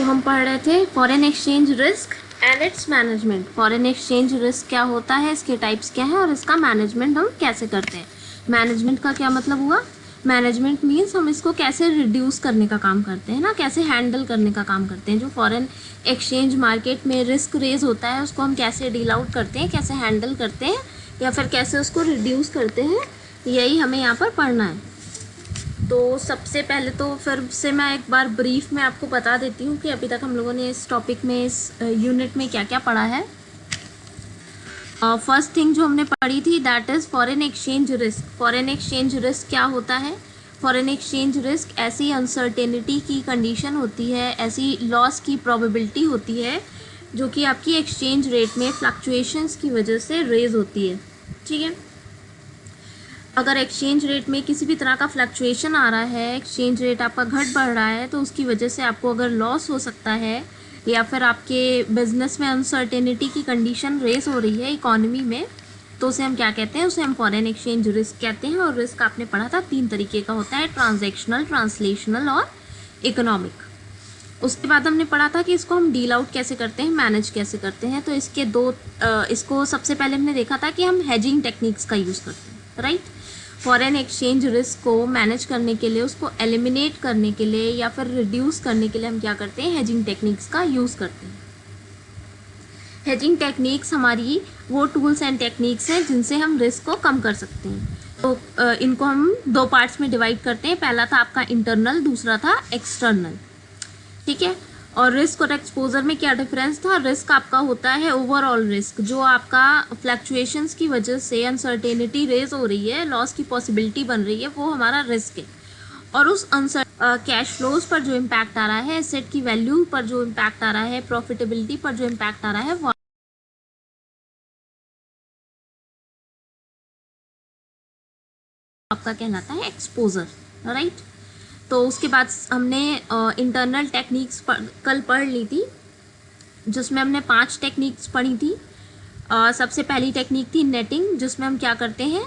तो हम पढ़ रहे थे foreign exchange risk and it's management. Foreign exchange risk क्या होता है, इसके टाइप्स क्या हैं और इसका मैनेजमेंट हम कैसे करते हैं। मैनेजमेंट का क्या मतलब हुआ, मैनेजमेंट मीन्स हम इसको कैसे रिड्यूस करने का काम करते हैं ना, कैसे हैंडल करने का काम करते हैं। जो फॉरेन एक्सचेंज मार्केट में रिस्क रेज होता है उसको हम कैसे डील आउट करते हैं, कैसे हैंडल करते हैं या फिर कैसे उसको रिड्यूस करते हैं, यही हमें यहाँ पर पढ़ना है। तो सबसे पहले तो फिर से मैं एक बार ब्रीफ में आपको बता देती हूँ कि अभी तक हम लोगों ने इस टॉपिक में, इस यूनिट में क्या क्या पढ़ा है। फर्स्ट थिंग जो हमने पढ़ी थी that is foreign exchange risk. Foreign exchange risk क्या होता है, फॉरेन एक्सचेंज रिस्क ऐसी अनसर्टेनिटी की कंडीशन होती है, ऐसी लॉस की प्रोबेबिलिटी होती है जो कि आपकी एक्सचेंज रेट में फ्लक्चुएशंस की वजह से रेज होती है। ठीक है, अगर एक्सचेंज रेट में किसी भी तरह का फ्लक्चुएशन आ रहा है, एक्सचेंज रेट आपका घट बढ़ रहा है, तो उसकी वजह से आपको अगर लॉस हो सकता है या फिर आपके बिजनेस में अनसर्टेनिटी की कंडीशन रेस हो रही है इकोनॉमी में, तो उसे हम क्या कहते हैं, उसे हम फॉरेन एक्सचेंज रिस्क कहते हैं। और रिस्क आपने पढ़ा था 3 तरीके का होता है, ट्रांजैक्शनल, ट्रांसलेशनल और इकोनॉमिक। उसके बाद हमने पढ़ा था कि इसको हम डील आउट कैसे करते हैं, मैनेज कैसे करते हैं। तो इसके इसको सबसे पहले हमने देखा था कि हम हेजिंग टेक्निक्स का यूज़ करते हैं, राइट। फॉरेन एक्सचेंज रिस्क को मैनेज करने के लिए, उसको एलिमिनेट करने के लिए या फिर रिड्यूस करने के लिए हम क्या करते हैं, हेजिंग टेक्निक्स का यूज़ करते हैं। हेजिंग टेक्निक्स हमारी वो टूल्स एंड टेक्निक्स हैं जिनसे हम रिस्क को कम कर सकते हैं। तो इनको हम 2 पार्ट्स में डिवाइड करते हैं। पहला था आपका इंटरनल, दूसरा था एक्सटर्नल। ठीक है, और रिस्क और एक्सपोजर में क्या डिफरेंस था, रिस्क आपका होता है ओवरऑल रिस्क, जो आपका फ्लक्चुएशंस की वजह से अनसर्टेनिटी रेज हो रही है, लॉस की पॉसिबिलिटी बन रही है, वो हमारा रिस्क है। और उस कैश फ्लोज पर जो इम्पैक्ट आ रहा है, एसेट की वैल्यू पर जो इम्पैक्ट आ रहा है, प्रॉफिटेबिलिटी पर जो इम्पैक्ट आ रहा है, वो आपका कहलाता है एक्सपोजर, राइट। तो उसके बाद हमने इंटरनल टेक्निक्स कल पढ़ ली थी, जिसमें हमने 5 टेक्निक्स पढ़ी थी। सबसे पहली टेक्निक थी नेटिंग, जिसमें हम क्या करते हैं,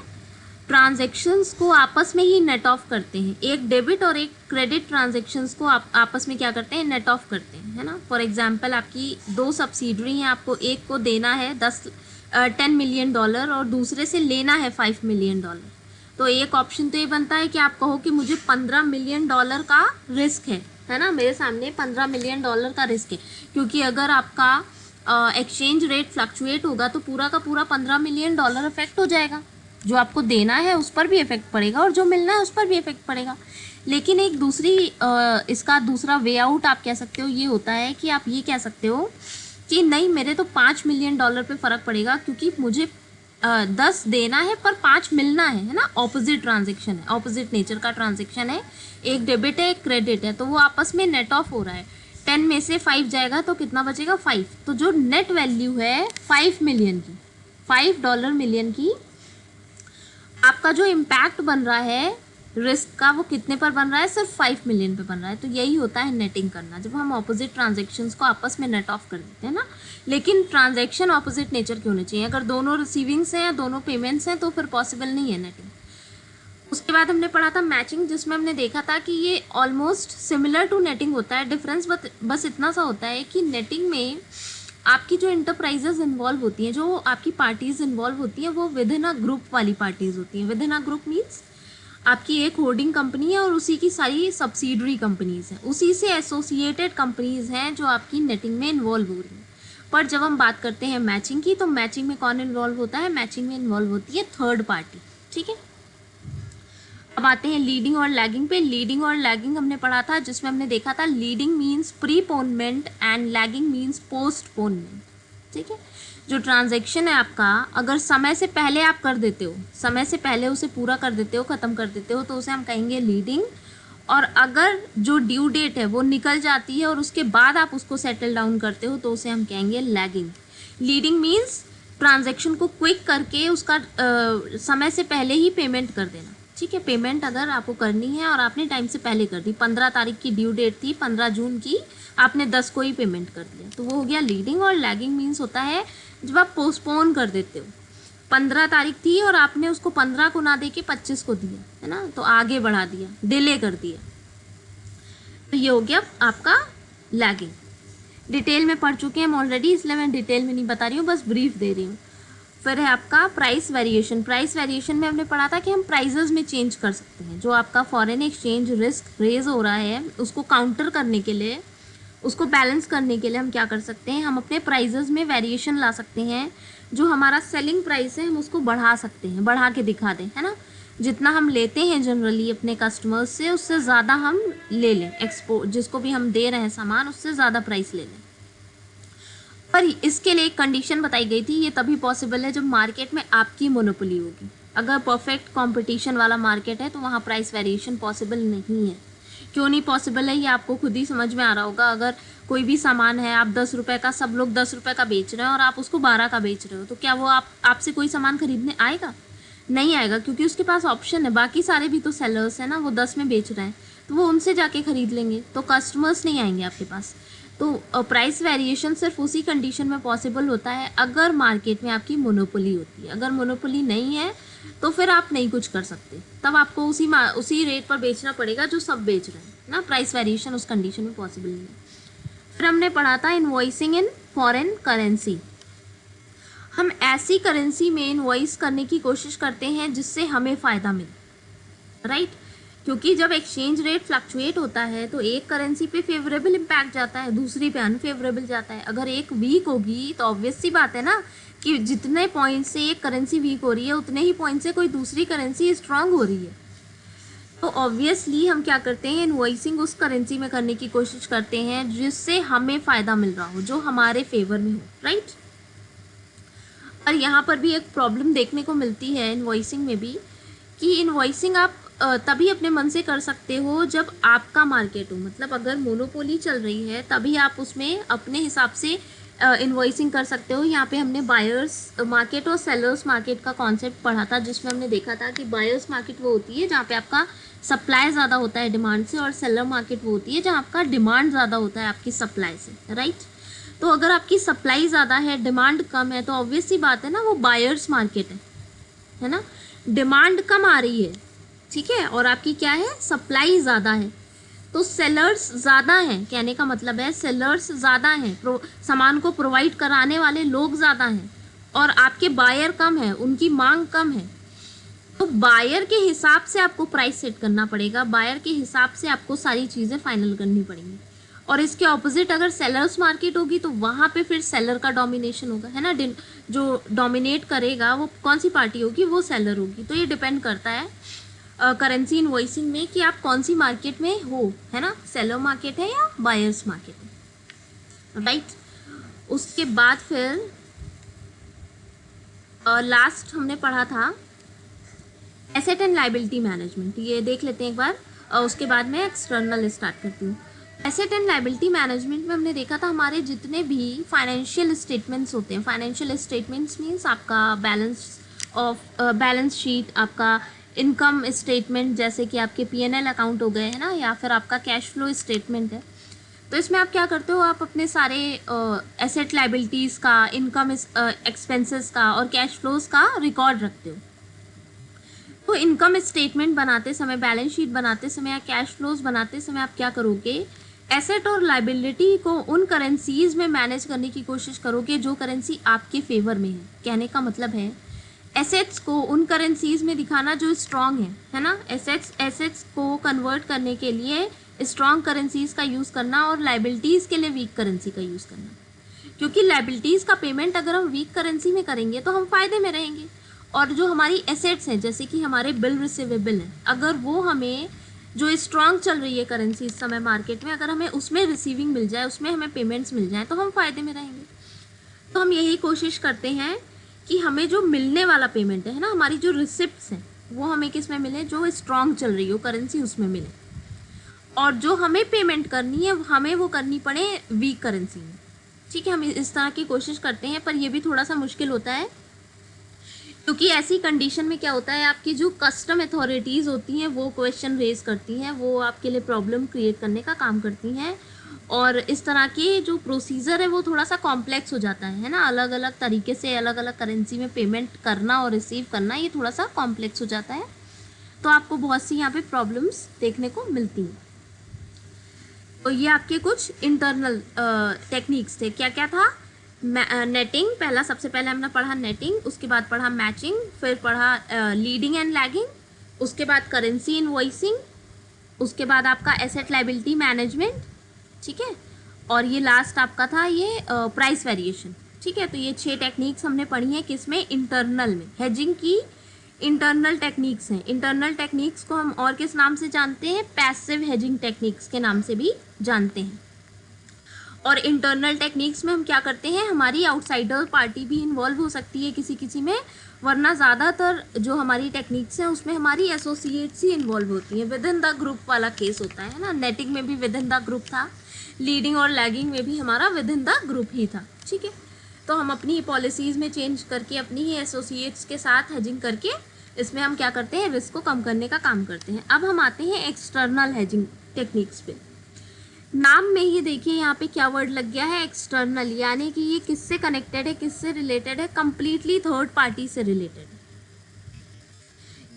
ट्रांजैक्शंस को आपस में ही नेट ऑफ करते हैं। एक डेबिट और एक क्रेडिट ट्रांजैक्शंस को आप आपस में क्या करते हैं, नेट ऑफ करते हैं, है ना। फॉर एग्जांपल आपकी 2 सब्सिडरी हैं, आपको एक को देना है 10 मिलियन डॉलर और दूसरे से लेना है 5 मिलियन डॉलर। तो एक ऑप्शन तो ये बनता है कि आप कहो कि मुझे 15 मिलियन डॉलर का रिस्क है ना, मेरे सामने 15 मिलियन डॉलर का रिस्क है, क्योंकि अगर आपका एक्सचेंज रेट फ्लक्चुएट होगा तो पूरा का पूरा 15 मिलियन डॉलर इफेक्ट हो जाएगा। जो आपको देना है उस पर भी इफेक्ट पड़ेगा और जो मिलना है उस पर भी इफेक्ट पड़ेगा। लेकिन एक इसका दूसरा वे आउट आप कह सकते हो, ये होता है कि आप ये कह सकते हो कि नहीं, मेरे तो 5 मिलियन डॉलर पे फ़र्क पड़ेगा, क्योंकि मुझे 10 देना है पर 5 मिलना है ना। ऑपोजिट ट्रांजेक्शन है, ऑपोजिट नेचर का ट्रांजेक्शन है, एक डेबिट है एक क्रेडिट है, तो वो आपस में नेट ऑफ हो रहा है। 10 में से 5 जाएगा तो कितना बचेगा, 5। तो जो नेट वैल्यू है 5 मिलियन की, $5 मिलियन की, आपका जो इम्पैक्ट बन रहा है रिस्क का, वो कितने पर बन रहा है, सिर्फ 5 मिलियन पे बन रहा है। तो यही होता है नेटिंग करना, जब हम ऑपोजिट ट्रांजैक्शंस को आपस में नेट ऑफ कर देते हैं ना। लेकिन ट्रांजैक्शन ऑपोजिट नेचर के होने चाहिए। अगर दोनों रिसीविंग्स हैं या दोनों पेमेंट्स हैं तो फिर पॉसिबल नहीं है नेटिंग। उसके बाद हमने पढ़ा था मैचिंग, जिसमें हमने देखा था कि ये ऑलमोस्ट सिमिलर टू नेटिंग होता है। डिफरेंस बस इतना सा होता है कि नेटिंग में आपकी जो इंटरप्राइजेज इन्वॉल्व होती हैं, जो आपकी पार्टीज इन्वॉल्व होती हैं, वो विद इन अ ग्रुप वाली पार्टीज होती हैं। With in a group means आपकी एक होल्डिंग कंपनी है और उसी की सारी सब्सिडरी कंपनीज हैं, उसी से एसोसिएटेड कंपनीज हैं जो आपकी नेटिंग में इन्वॉल्व हो रही हैं। पर जब हम बात करते हैं मैचिंग की, तो मैचिंग में कौन इन्वॉल्व होता है, मैचिंग में इन्वॉल्व होती है थर्ड पार्टी। ठीक है, अब आते हैं लीडिंग और लैगिंग पे। लीडिंग और लैगिंग हमने पढ़ा था, जिसमें हमने देखा था leading means preponement and lagging means postponement. ठीक है, जो ट्रांजैक्शन है आपका, अगर समय से पहले आप कर देते हो, समय से पहले उसे पूरा कर देते हो, ख़त्म कर देते हो, तो उसे हम कहेंगे लीडिंग। और अगर जो ड्यू डेट है वो निकल जाती है और उसके बाद आप उसको सेटल डाउन करते हो, तो उसे हम कहेंगे लैगिंग। लीडिंग मीन्स ट्रांजैक्शन को क्विक करके उसका समय से पहले ही पेमेंट कर देना। ठीक है, पेमेंट अगर आपको करनी है और आपने टाइम से पहले कर दी, 15 तारीख की ड्यू डेट थी, 15 जून की, आपने 10 को ही पेमेंट कर दिया, तो वो हो गया लीडिंग। और लैगिंग मीन्स होता है जब आप पोस्टपोन कर देते हो, 15 तारीख थी और आपने उसको 15 को ना दे के 25 को दिया, है ना, तो आगे बढ़ा दिया, डिले कर दिया, तो ये हो गया आपका लैगिंग। डिटेल में पढ़ चुके हैं हम ऑलरेडी, इसलिए मैं डिटेल में नहीं बता रही हूँ, बस ब्रीफ दे रही हूँ। फिर है आपका प्राइस वेरिएशन। प्राइस वेरिएशन में हमने पढ़ा था कि हम प्राइजेस में चेंज कर सकते हैं। जो आपका फॉरेन एक्सचेंज रिस्क रेज हो रहा है उसको काउंटर करने के लिए, उसको बैलेंस करने के लिए हम क्या कर सकते हैं, हम अपने प्राइजेस में वेरिएशन ला सकते हैं। जो हमारा सेलिंग प्राइस है हम उसको बढ़ा सकते हैं, बढ़ा के दिखा दें, है ना। जितना हम लेते हैं जनरली अपने कस्टमर्स से उससे ज़्यादा हम ले लें, एक्सपोर्ट जिसको भी हम दे रहे हैं सामान उससे ज़्यादा प्राइस ले लें। पर इसके लिए एक कंडीशन बताई गई थी, ये तभी पॉसिबल है जब मार्केट में आपकी मोनोपोली होगी। अगर परफेक्ट कंपटीशन वाला मार्केट है तो वहाँ प्राइस वेरिएशन पॉसिबल नहीं है। क्यों नहीं पॉसिबल है ये आपको खुद ही समझ में आ रहा होगा। अगर कोई भी सामान है, आप 10 रुपये का, सब लोग 10 रुपये का बेच रहे हैं और आप उसको 12 का बेच रहे हो, तो क्या वो आपसे कोई सामान खरीदने आएगा? नहीं आएगा, क्योंकि उसके पास ऑप्शन है, बाकी सारे भी तो सेलर्स हैं ना, वो 10 में बेच रहे हैं, तो वो उनसे जाके खरीद लेंगे, तो कस्टमर्स नहीं आएंगे आपके पास। तो प्राइस वेरिएशन सिर्फ उसी कंडीशन में पॉसिबल होता है अगर मार्केट में आपकी मोनोपोली होती है। अगर मोनोपोली नहीं है तो फिर आप नहीं कुछ कर सकते, तब आपको उसी रेट पर बेचना पड़ेगा जो सब बेच रहे हैं ना। प्राइस वेरिएशन उस कंडीशन में पॉसिबल नहीं है। फिर हमने पढ़ा था इनवॉइसिंग इन फॉरेन करेंसी। हम ऐसी करेंसी में इनवॉइस करने की कोशिश करते हैं जिससे हमें फ़ायदा मिले, राइट। क्योंकि जब एक्सचेंज रेट फ्लक्चुएट होता है तो एक करेंसी पे फेवरेबल इम्पैक्ट जाता है, दूसरी पे अनफेवरेबल जाता है। अगर एक वीक होगी तो ऑब्वियस सी बात है ना कि जितने पॉइंट से एक करेंसी वीक हो रही है उतने ही पॉइंट से कोई दूसरी करेंसी स्ट्रांग हो रही है। तो ऑब्वियसली हम क्या करते हैं, इनवॉइसिंग उस करेंसी में करने की कोशिश करते हैं जिससे हमें फ़ायदा मिल रहा हो, जो हमारे फेवर में हो, राइट। और यहाँ पर भी एक प्रॉब्लम देखने को मिलती है इनवॉइसिंग में भी, कि इनवॉइसिंग आप तभी अपने मन से कर सकते हो जब आपका मार्केट हो। मतलब अगर मोनोपोली चल रही है तभी आप उसमें अपने हिसाब से इनवॉइसिंग कर सकते हो। यहाँ पे हमने बायर्स मार्केट और सेलर्स मार्केट का कॉन्सेप्ट पढ़ा था, जिसमें हमने देखा था कि बायर्स मार्केट वो होती है जहाँ पे आपका सप्लाई ज़्यादा होता है डिमांड से, और सेलर मार्केट वो होती है जहाँ आपका डिमांड ज़्यादा होता है आपकी सप्लाई से, राइट। तो अगर आपकी सप्लाई ज़्यादा है, डिमांड कम है, तो ऑब्वियस सी बात है ना, वो बायर्स मार्केट है ना। डिमांड कम आ रही है, ठीक है, और आपकी क्या है, सप्लाई ज़्यादा है, तो सेलर्स ज़्यादा हैं। कहने का मतलब है सेलर्स ज़्यादा हैं, सामान को प्रोवाइड कराने वाले लोग ज़्यादा हैं, और आपके बायर कम है, उनकी मांग कम है। तो बायर के हिसाब से आपको प्राइस सेट करना पड़ेगा, बायर के हिसाब से आपको सारी चीज़ें फाइनल करनी पड़ेंगी। और इसके ऑपोजिट अगर सेलर्स मार्केट होगी तो वहाँ पे फिर सेलर का डोमिनेशन होगा, है ना। जो डोमिनेट करेगा वो कौन सी पार्टी होगी, वो सेलर होगी। तो ये डिपेंड करता है करेंसी इनवॉइसिंग में कि आप कौन सी मार्केट में हो, है ना, सेलर मार्केट है या बायर्स मार्केट है, राइट। उसके बाद फिर लास्ट हमने पढ़ा था एसेट एंड लाइबिलिटी मैनेजमेंट। ये देख लेते हैं एक बार, उसके बाद मैं एक्सटर्नल स्टार्ट करती हूँ। एसेट एंड लाइबिलिटी मैनेजमेंट में हमने देखा था हमारे जितने भी फाइनेंशियल स्टेटमेंट्स होते हैं, फाइनेंशियल स्टेटमेंट्स मीन्स आपका बैलेंस शीट, आपका इनकम स्टेटमेंट, जैसे कि आपके P&L अकाउंट हो गए, है ना, या फिर आपका कैश फ्लो स्टेटमेंट है। तो इसमें आप क्या करते हो, आप अपने सारे एसेट लाइबिलिटीज़ का, इनकम एक्सपेंसेस का और कैश फ्लोज का रिकॉर्ड रखते हो। तो इनकम स्टेटमेंट बनाते समय, बैलेंस शीट बनाते समय या कैश फ्लोज बनाते समय आप क्या करोगे, एसेट और लाइबिलिटी को उन करेंसीज में मैनेज करने की कोशिश करोगे जो करेंसी आपके फेवर में है। कहने का मतलब है एसेट्स को उन करेंसीज में दिखाना जो स्ट्रॉन्ग है ना। एसेट्स को कन्वर्ट करने के लिए स्ट्रॉन्ग करेंसीज का यूज़ करना, और लाइबिलिटीज़ के लिए वीक करेंसी का यूज़ करना। क्योंकि लाइबिलिटीज़ का पेमेंट अगर हम वीक करेंसी में करेंगे तो हम फ़ायदे में रहेंगे, और जो हमारी एसेट्स हैं जैसे कि हमारे बिल रिसीवेबल हैं, अगर वो हमें जो स्ट्रॉन्ग चल रही है करेंसी इस समय मार्केट में, अगर हमें उसमें रिसीविंग मिल जाए, उसमें हमें पेमेंट्स मिल जाए, तो हम फ़ायदे में रहेंगे। तो हम यही कोशिश करते हैं कि हमें जो मिलने वाला पेमेंट है ना, हमारी जो रिसिप्ट्स हैं वो हमें किस में मिले, जो स्ट्रॉन्ग चल रही हो करेंसी उसमें मिले, और जो हमें पेमेंट करनी है हमें वो करनी पड़े वीक करेंसी में, ठीक है। हम इस तरह की कोशिश करते हैं, पर यह भी थोड़ा सा मुश्किल होता है, क्योंकि ऐसी कंडीशन में क्या होता है, आपकी जो कस्टम अथॉरिटीज़ होती हैं वो क्वेश्चन रेज करती हैं, वो आपके लिए प्रॉब्लम क्रिएट करने का काम करती हैं, और इस तरह की जो प्रोसीजर है वो थोड़ा सा कॉम्प्लेक्स हो जाता है ना। अलग अलग तरीके से अलग अलग करेंसी में पेमेंट करना और रिसीव करना, ये थोड़ा सा कॉम्प्लेक्स हो जाता है, तो आपको बहुत सी यहाँ पे प्रॉब्लम्स देखने को मिलती हैं। तो ये आपके कुछ इंटरनल टेक्निक्स थे। क्या क्या था? नेटिंग, पहला सबसे पहले हमने पढ़ा नेटिंग, उसके बाद पढ़ा मैचिंग, फिर पढ़ा लीडिंग एंड लैगिंग, उसके बाद करेंसी इनवॉइसिंग, उसके बाद आपका एसेट लायबिलिटी मैनेजमेंट, ठीक है, और ये लास्ट आपका था ये प्राइस वेरिएशन, ठीक है। तो ये 6 टेक्निक्स हमने पढ़ी हैं, किसमें? इंटरनल में। हेजिंग की इंटरनल टेक्निक्स हैं। इंटरनल टेक्निक्स को हम और किस नाम से जानते हैं? पैसिव हेजिंग टेक्निक्स के नाम से भी जानते हैं। और इंटरनल टेक्निक्स में हम क्या करते हैं, हमारी आउटसाइडर पार्टी भी इन्वॉल्व हो सकती है किसी किसी में, वरना ज़्यादातर जो हमारी टेक्निक्स हैं उसमें हमारी एसोसिएट्स ही इन्वॉल्व होती हैं। विद इन द ग्रुप वाला केस होता है ना। नेटिंग में भी विद इन द ग्रुप था, लीडिंग और लैगिंग में भी हमारा विद इन द ग्रुप ही था, ठीक है। तो हम अपनी पॉलिसीज़ में चेंज करके अपनी ही एसोसिएट्स के साथ हेजिंग करके इसमें हम क्या करते हैं, रिस्क को कम करने का काम करते हैं। अब हम आते हैं एक्सटर्नल हेजिंग टेक्निक्स पे। नाम में ही देखिए यहाँ पे क्या वर्ड लग गया है, एक्सटर्नल, यानी कि ये किससे कनेक्टेड है, किससे रिलेटेड है? कंप्लीटली थर्ड पार्टी से रिलेटेड है।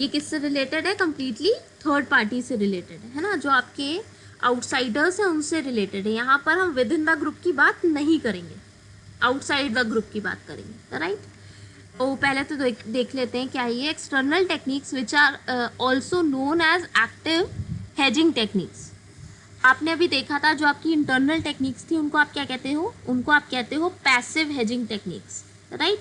ये किससे रिलेटेड है? कंप्लीटली थर्ड पार्टी से रिलेटेड है ना। जो आपके आउटसाइडर्स हैं उनसे रिलेटेड है। यहाँ पर हम विद इन द ग्रुप की बात नहीं करेंगे, आउटसाइड द ग्रुप की बात करेंगे, राइट। तो पहले तो देख लेते हैं क्या है ये external techniques which are also known as active hedging techniques. आपने अभी देखा था जो आपकी इंटरनल टेक्निक्स थी उनको आप क्या कहते हो? उनको आप कहते हो पैसिव हेजिंग टेक्निक्स, राइट।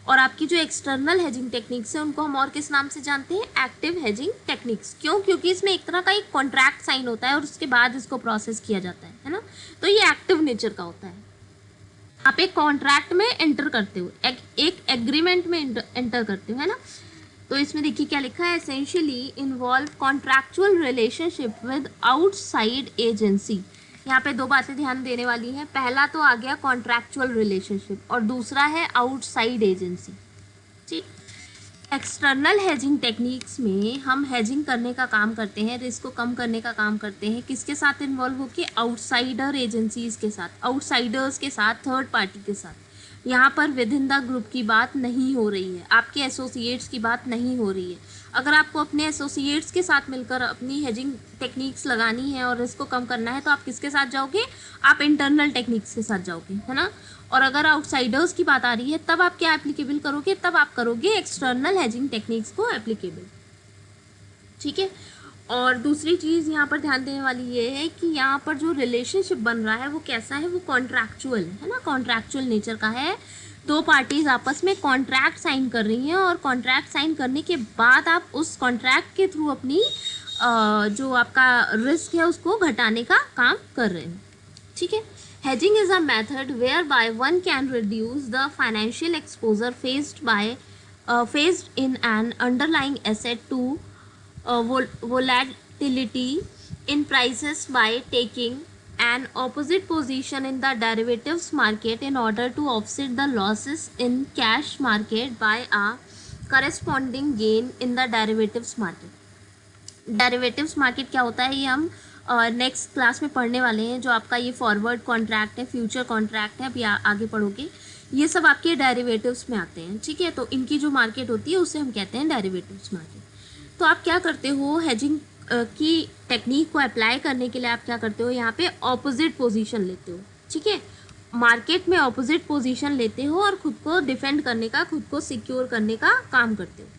और आपकी जो एक्सटर्नल हेजिंग टेक्निक्स है उनको हम और किस नाम से जानते हैं? Active hedging techniques. क्यों? क्योंकि इसमें एक तरह का एक कॉन्ट्रैक्ट साइन होता है और उसके बाद इसको प्रोसेस किया जाता है ना। तो ये एक्टिव नेचर का होता है। आप एक कॉन्ट्रैक्ट में एंटर करते हो, एक एग्रीमेंट में एंटर करते हो, है ना। तो इसमें देखिए क्या लिखा है, essentially involve contractual relationship with outside agency. यहाँ पे 2 बातें ध्यान देने वाली हैं। पहला तो आ गया कॉन्ट्रैक्चुअल रिलेशनशिप और दूसरा है आउटसाइड एजेंसी, ठीक। एक्सटर्नल हेजिंग टेक्निक्स में हम हेजिंग करने का काम करते हैं, रिस्क को कम करने का काम करते हैं। किसके साथ इन्वॉल्व होके? आउटसाइडर एजेंसीज के साथ, आउटसाइडर्स के साथ, थर्ड पार्टी के साथ। यहाँ पर विद इन द ग्रुप की बात नहीं हो रही है, आपके एसोसिएट्स की बात नहीं हो रही है। अगर आपको अपने एसोसिएट्स के साथ मिलकर अपनी हेजिंग टेक्निक्स लगानी है और रिस्क को कम करना है तो आप किसके साथ जाओगे? आप इंटरनल टेक्निक्स के साथ जाओगे, है ना। और अगर आउटसाइडर्स की बात आ रही है तब आप क्या एप्लीकेबल करोगे? तब आप करोगे एक्सटर्नल हेजिंग टेक्निक्स को एप्लीकेबल, ठीक है। और दूसरी चीज़ यहाँ पर ध्यान देने वाली ये है कि यहाँ पर जो रिलेशनशिप बन रहा है वो कैसा है? वो कॉन्ट्रैक्चुअल है ना, कॉन्ट्रैक्चुअल नेचर का है। 2 पार्टीज आपस में कॉन्ट्रैक्ट साइन कर रही हैं और कॉन्ट्रैक्ट साइन करने के बाद आप उस कॉन्ट्रैक्ट के थ्रू अपनी जो आपका रिस्क है उसको घटाने का काम कर रहे हैं, ठीक है। Hedging is a method whereby one can reduce the financial exposure faced in an underlying asset to volatility in prices by taking an opposite position in the derivatives market in order to offset the losses in cash market by a corresponding gain in the derivatives market. Derivatives market क्या होता है ये हम next class में पढ़ने वाले हैं। जो आपका ये फॉरवर्ड कॉन्ट्रैक्ट है, फ्यूचर कॉन्ट्रैक्ट है, अभी आगे पढ़ोगे, ये सब आपके डेरिवेटिव्स में आते हैं, ठीक है। तो इनकी जो मार्केट होती है उसे हम कहते हैं डेरिवेटिव्स मार्केट। तो आप क्या करते हो? हेजिंग की टेक्निक को अप्लाई करने के लिए आप क्या करते हो? यहाँ पे ऑपोजिट पोजीशन लेते हो, ठीक है। मार्केट में ऑपोजिट पोजीशन लेते हो और खुद को डिफेंड करने का, खुद को सिक्योर करने का काम करते हो।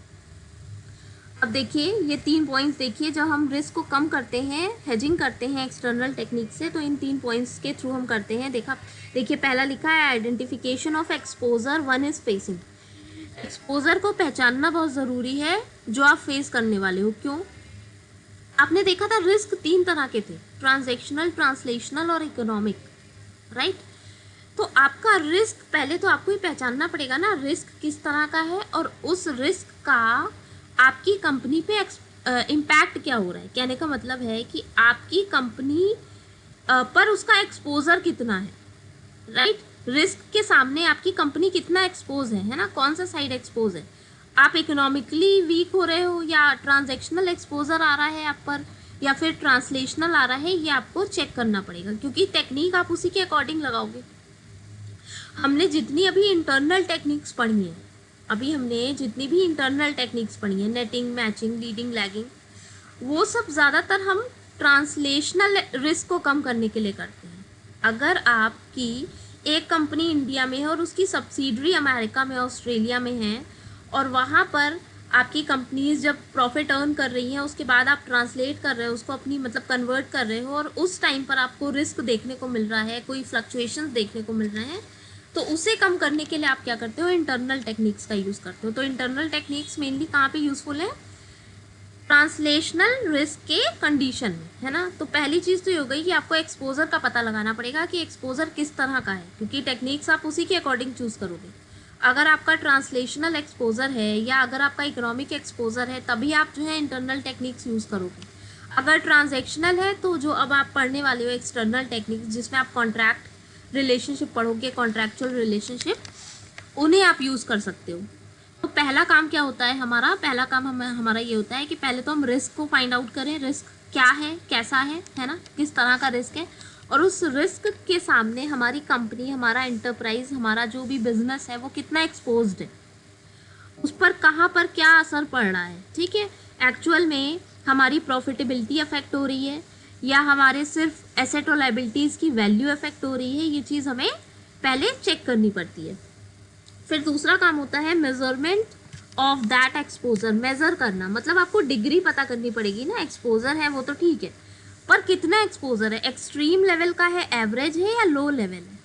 अब देखिए ये 3 पॉइंट्स देखिए, जब हम रिस्क को कम करते हैं, हेजिंग करते हैं एक्सटर्नल टेक्निक से, तो इन 3 पॉइंट्स के थ्रू हम करते हैं। देखिए पहला लिखा है identification of exposure one is facing. Exposure को पहचानना बहुत ज़रूरी है जो आप फेस करने वाले हो। क्यों? आपने देखा था रिस्क 3 तरह के थे, ट्रांजैक्शनल, ट्रांसलेशनल और इकोनॉमिक, राइट। तो आपका रिस्क पहले तो आपको ही पहचानना पड़ेगा ना, रिस्क किस तरह का है और उस रिस्क का आपकी कंपनी पे इम्पैक्ट क्या हो रहा है। कहने का मतलब है कि आपकी कंपनी पर उसका एक्सपोजर कितना है, राइट। रिस्क के सामने आपकी कंपनी कितना एक्सपोज है ना, कौन सा साइड एक्सपोज है। आप इकोनॉमिकली वीक हो रहे हो या ट्रांजैक्शनल एक्सपोजर आ रहा है आप पर या फिर ट्रांसलेशनल आ रहा है, ये आपको चेक करना पड़ेगा क्योंकि टेक्निक आप उसी के अकॉर्डिंग लगाओगे। हमने जितनी अभी इंटरनल टेक्निक्स पढ़ी हैं, जितनी भी इंटरनल टेक्निक्स पढ़ी हैं, नेटिंग, मैचिंग, लीडिंग, लैगिंग, वो सब ज़्यादातर हम ट्रांसलेशनल रिस्क को कम करने के लिए करते हैं। अगर आपकी एक कंपनी इंडिया में है और उसकी सब्सिडरी अमेरिका में, ऑस्ट्रेलिया में है, और वहाँ पर आपकी कंपनीज जब प्रॉफिट अर्न कर रही हैं, उसके बाद आप ट्रांसलेट कर रहे हो उसको, अपनी मतलब कन्वर्ट कर रहे हो, और उस टाइम पर आपको रिस्क देखने को मिल रहा है, कोई फ्लक्चुएशंस देखने को मिल रहे हैं, तो उसे कम करने के लिए आप क्या करते हो, इंटरनल टेक्निक्स का यूज़ करते हो। तो इंटरनल टेक्निक्स मेनली कहाँ पे यूज़फुल है, ट्रांसलेशनल रिस्क के कंडीशन में, है ना। तो पहली चीज़ तो ये हो गई कि आपको एक्सपोजर का पता लगाना पड़ेगा कि एक्सपोजर किस तरह का है, क्योंकि टेक्निक्स आप उसी के अकॉर्डिंग चूज़ करोगे। अगर आपका ट्रांसलेशनल एक्सपोजर है या अगर आपका इकोनॉमिक एक्सपोजर है, तभी आप जो है इंटरनल टेक्निक्स यूज़ करोगे। अगर ट्रांजैक्शनल है तो जो अब आप पढ़ने वाले हो एक्सटर्नल टेक्निक्स, जिसमें आप कॉन्ट्रैक्ट रिलेशनशिप पढ़ोगे, कॉन्ट्रैक्चुअल रिलेशनशिप, उन्हें आप यूज़ कर सकते हो। तो पहला काम क्या होता है हमारा, पहला काम हमारा ये होता है कि पहले तो हम रिस्क को फाइंड आउट करें, रिस्क क्या है, कैसा है ना, किस तरह का रिस्क है, और उस रिस्क के सामने हमारी कंपनी, हमारा एंटरप्राइज, हमारा जो भी बिजनेस है वो कितना एक्सपोज्ड है, उस पर कहाँ पर क्या असर पड़ रहा है। ठीक है, एक्चुअल में हमारी प्रॉफिटेबिलिटी अफेक्ट हो रही है या हमारे सिर्फ एसेट और लाइबिलिटीज़ की वैल्यू अफेक्ट हो रही है, ये चीज़ हमें पहले चेक करनी पड़ती है। फिर दूसरा काम होता है measurement of that exposure. Measure करना मतलब आपको डिग्री पता करनी पड़ेगी ना, एक्सपोजर है वो तो ठीक है, पर कितना एक्सपोजर है, एक्सट्रीम लेवल का है, एवरेज है या लो लेवल है,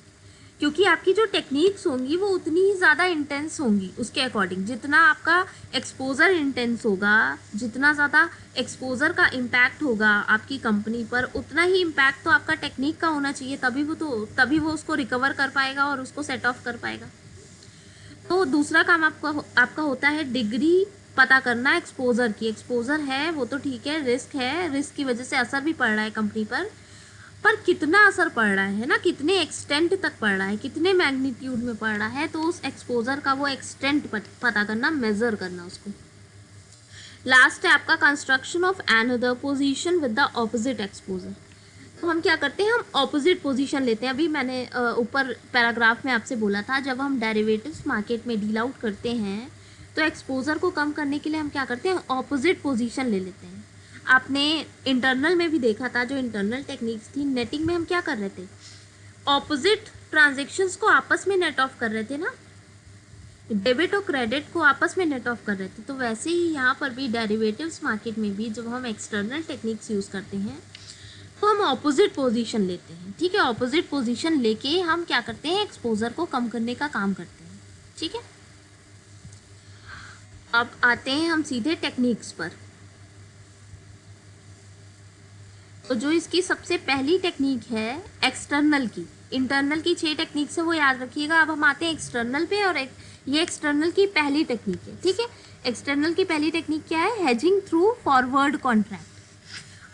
क्योंकि आपकी जो टेक्निक्स होंगी वो उतनी ही ज़्यादा इंटेंस होंगी उसके अकॉर्डिंग। जितना आपका एक्सपोजर इंटेंस होगा, जितना ज़्यादा एक्सपोजर का इम्पैक्ट होगा आपकी कंपनी पर, उतना ही इम्पैक्ट तो आपका टेक्निक का होना चाहिए, तभी वो उसको रिकवर कर पाएगा और उसको सेट ऑफ कर पाएगा। तो दूसरा काम आपका होता है डिग्री पता करना एक्सपोजर की। एक्सपोजर है वो तो ठीक है, रिस्क है, रिस्क की वजह से असर भी पड़ रहा है कंपनी पर कितना असर पड़ रहा है ना, कितने एक्सटेंट तक पड़ रहा है, कितने मैग्नीट्यूड में पड़ रहा है, तो उस एक्सपोजर का वो एक्सटेंट पता करना, मेजर करना उसको। लास्ट है आपका construction of another position with the opposite exposure. तो हम क्या करते हैं, हम ऑपोजिट पोजीशन लेते हैं। अभी मैंने ऊपर पैराग्राफ में आपसे बोला था, जब हम डेरिवेटिव्स मार्केट में डील आउट करते हैं तो एक्सपोजर को कम करने के लिए हम क्या करते हैं, ऑपोजिट पोजीशन ले लेते हैं। आपने इंटरनल में भी देखा था, जो इंटरनल टेक्निक्स थी, नेटिंग में हम क्या कर रहे थे, ऑपोजिट ट्रांजेक्शन्स को आपस में नेट ऑफ कर रहे थे ना, डेबिट और क्रेडिट को आपस में नेट ऑफ कर रहे थे। तो वैसे ही यहाँ पर भी डेरिवेटिव्स मार्केट में भी जब हम एक्सटर्नल टेक्निक्स यूज़ करते हैं तो हम ऑपोजिट पोजीशन लेते हैं। ठीक है, ऑपोजिट पोजीशन लेके हम क्या करते हैं, एक्सपोजर को कम करने का काम करते हैं। ठीक है, अब आते हैं हम सीधे टेक्निक्स पर। तो जो इसकी सबसे पहली टेक्निक है एक्सटर्नल की, इंटरनल की 6 टेक्निक्स है वो याद रखिएगा। अब हम आते हैं एक्सटर्नल पे, और ये एक्सटर्नल की पहली टेक्निक है। ठीक है, एक्सटर्नल की पहली टेक्निक क्या है, हेजिंग थ्रू फॉरवर्ड कॉन्ट्रैक्ट।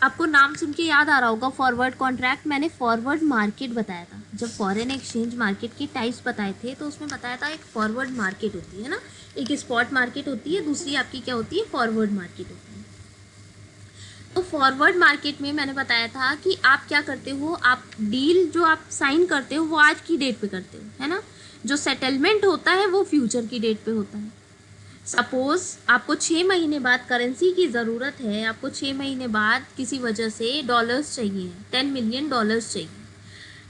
आपको नाम सुन के याद आ रहा होगा फॉरवर्ड कॉन्ट्रैक्ट, मैंने फॉरवर्ड मार्केट बताया था जब फॉरेन एक्सचेंज मार्केट की टाइप्स बताए थे, तो उसमें बताया था एक फॉरवर्ड मार्केट होती है ना, एक स्पॉट मार्केट होती है, दूसरी आपकी क्या होती है, फॉरवर्ड मार्केट होती है। तो फॉरवर्ड मार्केट में मैंने बताया था कि आप क्या करते हो, आप डील जो आप साइन करते हो वो आज की डेट पे करते हो, है ना, जो सेटलमेंट होता है वो फ्यूचर की डेट पे होता है। सपोज आपको 6 महीने बाद करेंसी की ज़रूरत है, आपको 6 महीने बाद किसी वजह से डॉलर्स चाहिए, 10 मिलियन डॉलर्स चाहिए,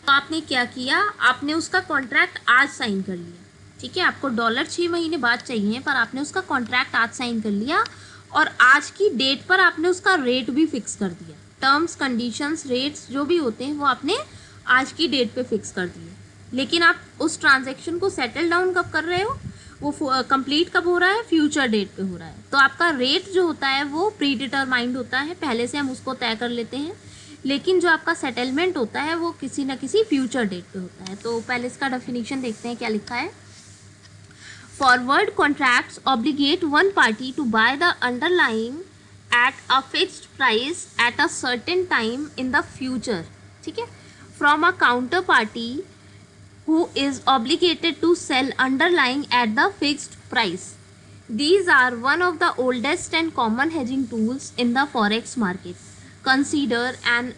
तो आपने क्या किया, आपने उसका कॉन्ट्रैक्ट आज साइन कर लिया। ठीक है, आपको डॉलर 6 महीने बाद चाहिए, पर आपने उसका कॉन्ट्रैक्ट आज साइन कर लिया और आज की डेट पर आपने उसका रेट भी फिक्स कर दिया। टर्म्स, कंडीशंस, रेट्स जो भी होते हैं वो आपने आज की डेट पे फिक्स कर दिए। लेकिन आप उस ट्रांजैक्शन को सेटल डाउन कब कर रहे हो, वो कंप्लीट कब हो रहा है, फ्यूचर डेट पे हो रहा है। तो आपका रेट जो होता है वो प्री डिटरमाइंड होता है, पहले से हम उसको तय कर लेते हैं, लेकिन जो आपका सेटलमेंट होता है वो किसी न किसी फ्यूचर डेट पे होता है। तो पहले इसका डेफिनेशन देखते हैं क्या लिखा है। Forward contracts obligate one party to buy the underlying at a fixed price at a certain time in the future, ठीक है, from a counterparty who is obligated to sell underlying at the fixed price. These are one of the oldest and common hedging tools in the forex market. Consider an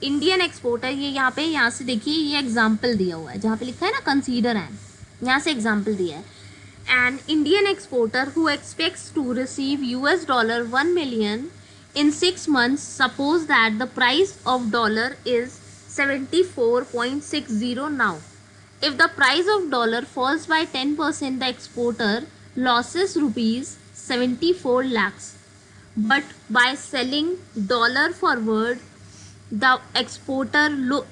Indian exporter, ये यहाँ से देखिए, ये example दिया हुआ है, जहाँ पे लिखा है ना कंसीडर एन, यहाँ से एग्जाम्पल दिया है। An Indian exporter who expects to receive $1 million in 6 months, suppose that the price of dollar is 74.60 now. If the price of dollar falls by 10%, the exporter loses rupees 74 lakhs. But by selling dollar forward, the exporter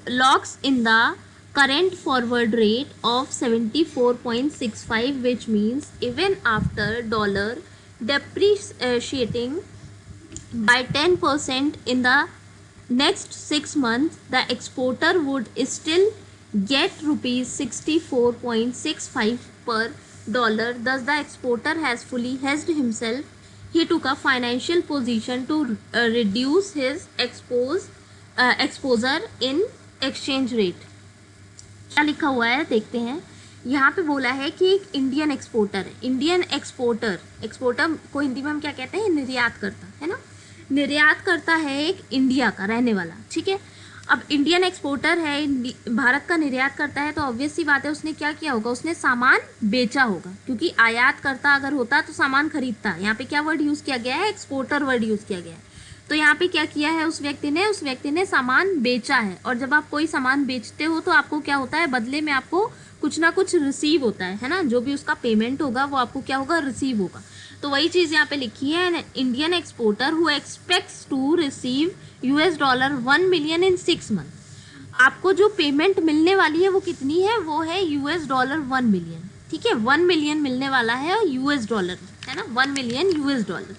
locks in the current forward rate of 74.65, which means even after dollar depreciating by 10% in the next 6 months, the exporter would still get rupees 64.65 per dollar. Thus the exporter has fully hedged himself. He took a financial position to reduce his exposure in exchange rate. क्या लिखा हुआ है देखते हैं. यहाँ पे बोला है कि एक इंडियन एक्सपोर्टर है. इंडियन एक्सपोर्टर को हिंदी में हम क्या कहते हैं? निर्यात करता है ना. निर्यात करता है एक इंडिया का रहने वाला. ठीक है. अब इंडियन एक्सपोर्टर है, भारत का निर्यात करता है, तो ऑब्वियस सी बात है उसने क्या किया होगा? उसने सामान बेचा होगा, क्योंकि आयात करता अगर होता तो सामान खरीदता. यहाँ पे क्या वर्ड यूज़ किया गया है? एक्सपोर्टर वर्ड यूज़ किया गया है. तो यहाँ पे क्या किया है उस व्यक्ति ने सामान बेचा है. और जब आप कोई सामान बेचते हो तो आपको क्या होता है? बदले में आपको कुछ ना कुछ रिसीव होता है ना. जो भी उसका पेमेंट होगा वो आपको क्या होगा? रिसीव होगा. तो वही चीज़ यहाँ पे लिखी है. Indian exporter who expects to receive $1 million in 6 month. आपको जो पेमेंट मिलने वाली है वो कितनी है? वो है $1 मिलियन. ठीक है. 1 मिलियन मिलने वाला है US डॉलर, है ना. 1 मिलियन US डॉलर.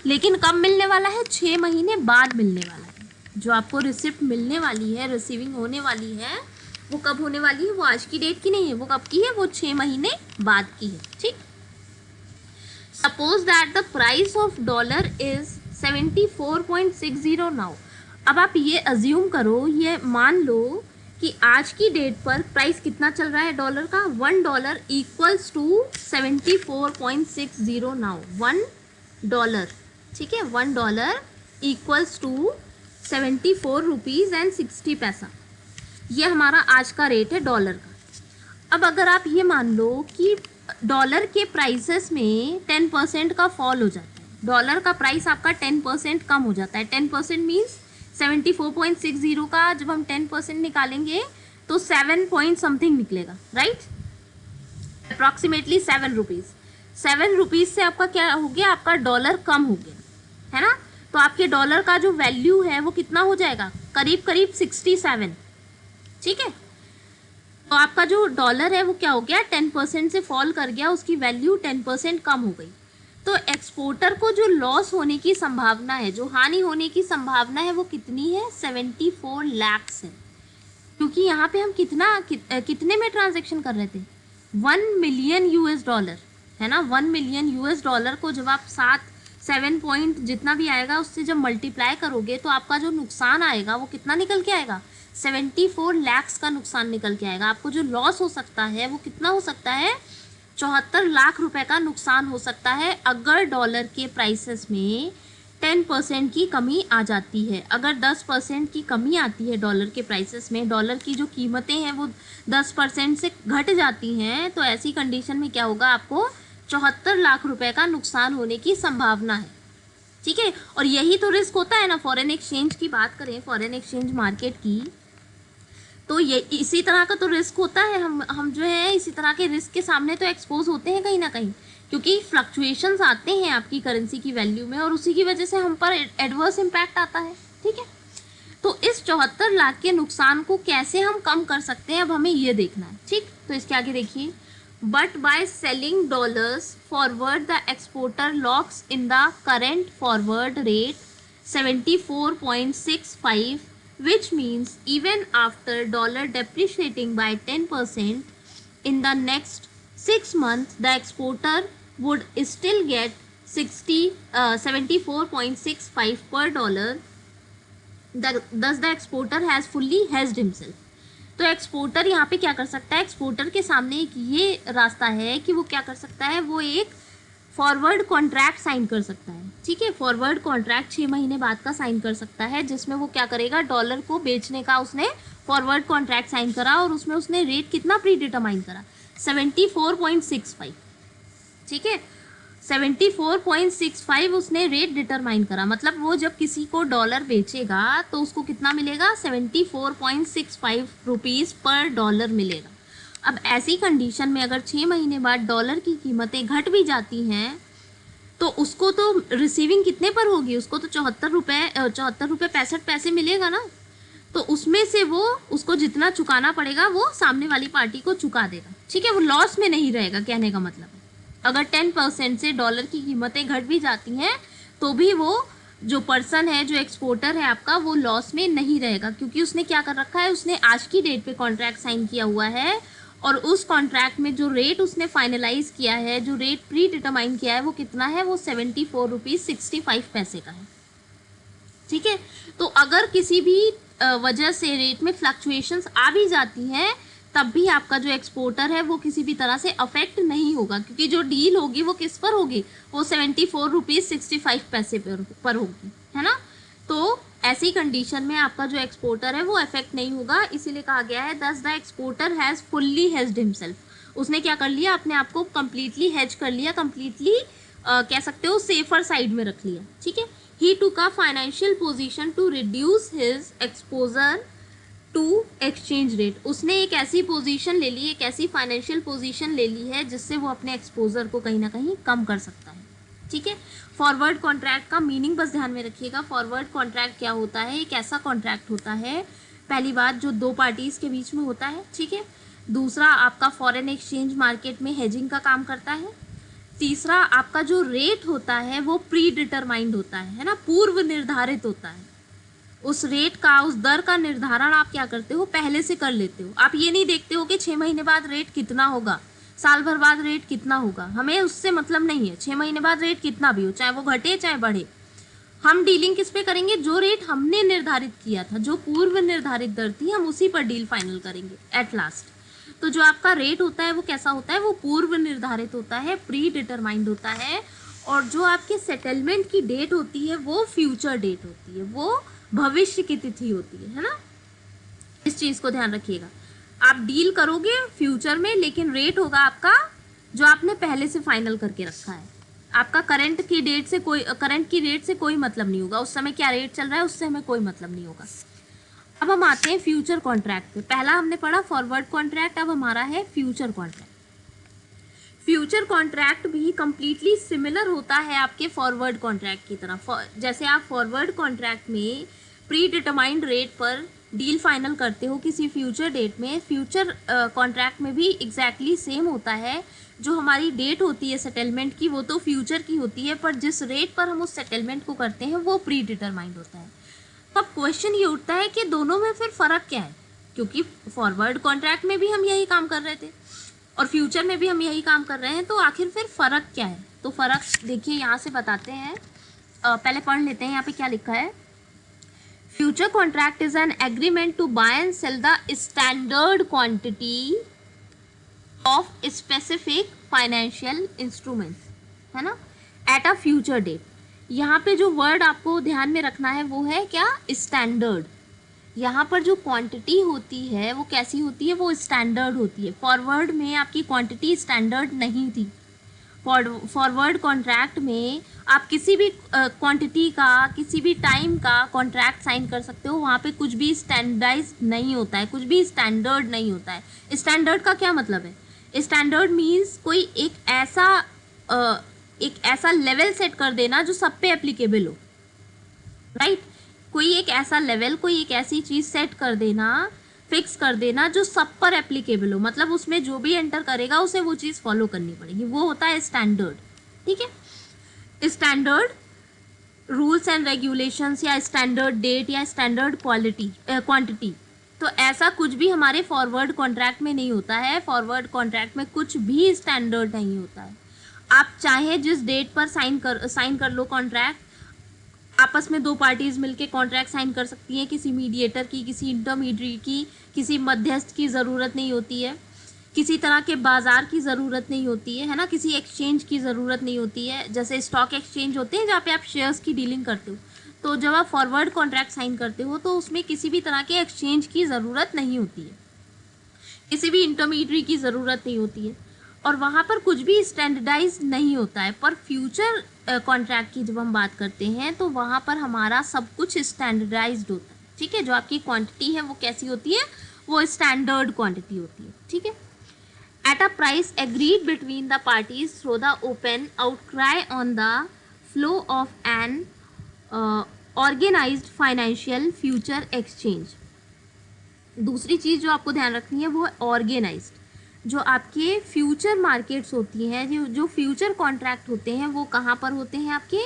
लेकिन कब मिलने वाला है? 6 महीने बाद मिलने वाला है. जो आपको रिसिप्ट मिलने वाली है, रिसीविंग होने वाली है, वो कब होने वाली है? वो आज की डेट की नहीं है. वो कब की है? वो 6 महीने बाद की है. ठीक. Suppose that the price of dollar is 74.60 now. अब आप ये अज्यूम करो, ये मान लो कि आज की डेट पर प्राइस कितना चल रहा है डॉलर का? $1 इक्वल्स टू 74.60 नाउ. $1. ठीक है. $1 इक्वल्स टू 74 रुपीज़ एंड 60 पैसा. ये हमारा आज का रेट है डॉलर का. अब अगर आप ये मान लो कि डॉलर के प्राइसेस में 10% का फॉल हो जाता है, डॉलर का प्राइस आपका 10% कम हो जाता है. 10% मीन्स 74.60 का जब हम 10% निकालेंगे तो 7 पॉइंट समथिंग निकलेगा. राइट. Approximately 7 rupees. 7 रुपीज़ से आपका क्या हो गया? आपका डॉलर कम हो गया, है ना. तो आपके डॉलर का जो वैल्यू है वो कितना हो जाएगा? करीब 67. ठीक है. तो आपका जो डॉलर है वो क्या हो गया? 10% से फॉल कर गया, उसकी वैल्यू 10% कम हो गई. तो एक्सपोर्टर को जो लॉस होने की संभावना है, जो हानि होने की संभावना है, वो कितनी है? 74 लाख्स है. क्योंकि यहाँ पे हम कितने में ट्रांजेक्शन कर रहे थे? 1 मिलियन US डॉलर, है ना. 1 मिलियन US डॉलर को जब आप 7 पॉइंट जितना भी आएगा उससे जब मल्टीप्लाई करोगे तो आपका जो नुकसान आएगा वो कितना निकल के आएगा? 74 लाख्स का नुकसान निकल के आएगा. आपको जो लॉस हो सकता है वो कितना हो सकता है? 74 लाख रुपए का नुकसान हो सकता है अगर डॉलर के प्राइसेस में 10% की कमी आ जाती है. अगर 10% की कमी आती है डॉलर के प्राइसेस में, डॉलर की जो कीमतें हैं वो 10% से घट जाती हैं, तो ऐसी कंडीशन में क्या होगा? आपको 74 लाख रुपए का नुकसान होने की संभावना है. ठीक है. और यही तो रिस्क होता है ना. फॉरेन एक्सचेंज की बात करें, फॉरेन एक्सचेंज मार्केट की, तो ये इसी तरह का तो रिस्क होता है. हम जो है इसी तरह के रिस्क के सामने तो एक्सपोज होते हैं कहीं ना कहीं, क्योंकि फ्लक्चुएशंस आते हैं आपकी करेंसी की वैल्यू में और उसी की वजह से हम पर एडवर्स इम्पैक्ट आता है. ठीक है. तो इस 74 लाख के नुकसान को कैसे हम कम कर सकते हैं, अब हमें ये देखना है. ठीक. तो इसके आगे देखिए. But by selling dollars forward the exporter locks in the current forward rate 74.65, which means even after dollar depreciating by 10% in the next 6 months, the exporter would still get 74.65 per dollar. Thus the exporter has fully hedged himself. तो exporter यहाँ पे क्या कर सकता है? Exporter के सामने एक ये रास्ता है कि वो क्या कर सकता है? वो एक फॉरवर्ड कॉन्ट्रैक्ट साइन कर सकता है. ठीक है. फॉरवर्ड कॉन्ट्रैक्ट 6 महीने बाद का साइन कर सकता है, जिसमें वो क्या करेगा? डॉलर को बेचने का उसने फॉरवर्ड कॉन्ट्रैक्ट साइन करा और उसमें उसने रेट कितना प्री डिटरमाइन करा? 74.65. ठीक है. 74.65 उसने रेट डिटरमाइन करा, मतलब वो जब किसी को डॉलर बेचेगा तो उसको कितना मिलेगा, 74.65 रुपीज़ पर डॉलर मिलेगा। अब ऐसी कंडीशन में अगर 6 महीने बाद डॉलर की कीमतें घट भी जाती हैं तो उसको तो रिसीविंग कितने पर होगी, उसको तो 74 रुपये 65 पैसे मिलेगा ना। तो उसमें से वो उसको जितना चुकाना पड़ेगा वो सामने वाली पार्टी को चुका देगा, ठीक है, वो लॉस में नहीं रहेगा। कहने का मतलब है अगर 10% से डॉलर की कीमतें घट भी जाती हैं तो भी वो जो पर्सन है, जो एक्सपोर्टर है आपका, वो लॉस में नहीं रहेगा, क्योंकि उसने क्या कर रखा है, उसने आज की डेट पे कॉन्ट्रैक्ट साइन किया हुआ है और उस कॉन्ट्रैक्ट में जो रेट उसने फाइनलाइज किया है, जो रेट प्री डिटरमाइन किया है, वो कितना है, वो 74 रुपीज़ 65 पैसे का है, ठीक है। तो अगर किसी भी वजह से रेट में फ्लक्चुएशंस आ भी जाती हैं तब भी आपका जो एक्सपोर्टर है वो किसी भी तरह से अफेक्ट नहीं होगा, क्योंकि जो डील होगी वो किस पर होगी, वो 74 रुपीज़ 65 पैसे पर होगी, है ना। तो ऐसी कंडीशन में आपका जो एक्सपोर्टर है वो अफेक्ट नहीं होगा, इसीलिए कहा गया है दस the exporter has fully hedged himself. उसने क्या कर लिया, अपने आप को कम्प्लीटली हेज कर लिया, कम्प्लीटली कह सकते हो सेफर साइड में रख लिया, ठीक है। He took a financial position to reduce his exposure to exchange rate. उसने एक ऐसी पोजीशन ले ली, एक ऐसी फाइनेंशियल पोजीशन ले ली है जिससे वो अपने एक्सपोजर को कहीं ना कहीं कम कर सकता है, ठीक है। फॉरवर्ड कॉन्ट्रैक्ट का मीनिंग बस ध्यान में रखिएगा। फॉरवर्ड कॉन्ट्रैक्ट क्या होता है, एक ऐसा कॉन्ट्रैक्ट होता है, पहली बात, जो दो पार्टीज के बीच में होता है, ठीक है। दूसरा, आपका फॉरेन एक्सचेंज मार्केट में हेजिंग का काम करता है। तीसरा, आपका जो रेट होता है वो प्री डिटरमाइंड होता है ना, पूर्व निर्धारित होता है। उस रेट का, उस दर का निर्धारण आप क्या करते हो, पहले से कर लेते हो। आप ये नहीं देखते हो कि 6 महीने बाद रेट कितना होगा, साल भर बाद रेट कितना होगा, हमें उससे मतलब नहीं है। 6 महीने बाद रेट कितना भी हो, चाहे वो घटे चाहे बढ़े, हम डीलिंग किस पे करेंगे, जो रेट हमने निर्धारित किया था, जो पूर्व निर्धारित दर थी, हम उसी पर डील फाइनल करेंगे एट लास्ट। तो जो आपका रेट होता है वो कैसा होता है, वो पूर्व निर्धारित होता है, प्री डिटरमाइंड होता है। और जो आपके सेटलमेंट की डेट होती है वो फ्यूचर डेट होती है, वो भविष्य की तिथि होती है ना। इस चीज को ध्यान रखिएगा। आप डील करोगे फ्यूचर में, लेकिन रेट होगा आपका जो आपने पहले से फाइनल करके रखा है। आपका करंट की रेट से कोई मतलब नहीं होगा, उस समय क्या रेट चल रहा है उससे हमें कोई मतलब नहीं होगा। अब हम आते हैं फ्यूचर कॉन्ट्रैक्ट पे। पहला हमने पढ़ा फॉरवर्ड कॉन्ट्रैक्ट, अब हमारा है फ्यूचर कॉन्ट्रैक्ट। फ्यूचर कॉन्ट्रैक्ट भी कंप्लीटली सिमिलर होता है आपके फॉरवर्ड कॉन्ट्रैक्ट की तरह। जैसे आप फॉरवर्ड कॉन्ट्रैक्ट में प्री डिटरमाइंड रेट पर डील फाइनल करते हो किसी फ्यूचर डेट में, फ्यूचर कॉन्ट्रैक्ट में भी एग्जैक्टली सेम होता है। जो हमारी डेट होती है सेटलमेंट की वो तो फ्यूचर की होती है, पर जिस रेट पर हम उस सेटलमेंट को करते हैं वो प्री डिटरमाइंड होता है। अब क्वेश्चन ये उठता है कि दोनों में फिर फ़र्क क्या है, क्योंकि फॉरवर्ड कॉन्ट्रैक्ट में भी हम यही काम कर रहे थे और फ्यूचर में भी हम यही काम कर रहे हैं, तो आखिर फिर फ़र्क क्या है। तो फ़र्क देखिए यहाँ से बताते हैं, पहले पढ़ लेते हैं यहाँ पे क्या लिखा है। Future contract is an agreement to buy and sell the standard quantity of specific financial instruments, है ना, एट अ फ्यूचर डेट। यहाँ पे जो वर्ड आपको ध्यान में रखना है वो है क्या, स्टैंडर्ड। यहाँ पर जो क्वांटिटी होती है वो कैसी होती है, वो स्टैंडर्ड होती है। फॉरवर्ड में आपकी क्वांटिटी स्टैंडर्ड नहीं थी। फॉरवर्ड कॉन्ट्रैक्ट में आप किसी भी क्वांटिटी का, किसी भी टाइम का कॉन्ट्रैक्ट साइन कर सकते हो, वहाँ पे कुछ भी स्टैंडर्डाइज नहीं होता है, कुछ भी स्टैंडर्ड नहीं होता है। स्टैंडर्ड का क्या मतलब है, स्टैंडर्ड मीन्स कोई एक ऐसा लेवल सेट कर देना जो सब पे एप्लीकेबल हो, राइट। कोई एक ऐसा लेवल, कोई एक ऐसी चीज़ सेट कर देना, फिक्स कर देना जो सब पर एप्लीकेबल हो, मतलब उसमें जो भी एंटर करेगा उसे वो चीज़ फॉलो करनी पड़ेगी, वो होता है स्टैंडर्ड, ठीक है। स्टैंडर्ड रूल्स एंड रेगुलेशंस या स्टैंडर्ड डेट या स्टैंडर्ड क्वांटिटी, तो ऐसा कुछ भी हमारे फॉरवर्ड कॉन्ट्रैक्ट में नहीं होता है। फॉरवर्ड कॉन्ट्रैक्ट में कुछ भी स्टैंडर्ड नहीं होता है। आप चाहे जिस डेट पर साइन कर लो कॉन्ट्रैक्ट, आपस में दो पार्टीज मिलके कॉन्ट्रैक्ट साइन कर सकती हैं, किसी मीडिएटर की, किसी इंटरमीडिएट की, किसी मध्यस्थ की ज़रूरत नहीं होती है, किसी तरह के बाज़ार की ज़रूरत नहीं होती है ना, किसी एक्सचेंज की ज़रूरत नहीं होती है। जैसे स्टॉक एक्सचेंज होते हैं जहाँ पे आप शेयर्स की डीलिंग करते हो, तो जब आप फॉरवर्ड कॉन्ट्रैक्ट साइन करते हो तो उसमें किसी भी तरह के एक्सचेंज की ज़रूरत नहीं होती है, किसी भी इंटरमीडिएट की ज़रूरत नहीं होती है। और वहाँ पर कुछ भी स्टैंडर्डाइज नहीं होता है। पर फ्यूचर कॉन्ट्रैक्ट की जब हम बात करते हैं तो वहाँ पर हमारा सब कुछ स्टैंडर्डाइज्ड होता है, ठीक है। जो आपकी क्वांटिटी है वो कैसी होती है, वो स्टैंडर्ड क्वांटिटी होती है, ठीक है। At a price agreed between the parties through the open outcry on the flow of an organised financial future exchange. दूसरी चीज़ जो आपको ध्यान रखनी है वो है ऑर्गेनाइज्ड। जो आपके फ्यूचर मार्केट्स होती हैं, जो फ्यूचर कॉन्ट्रैक्ट होते हैं, वो कहाँ पर होते हैं आपके,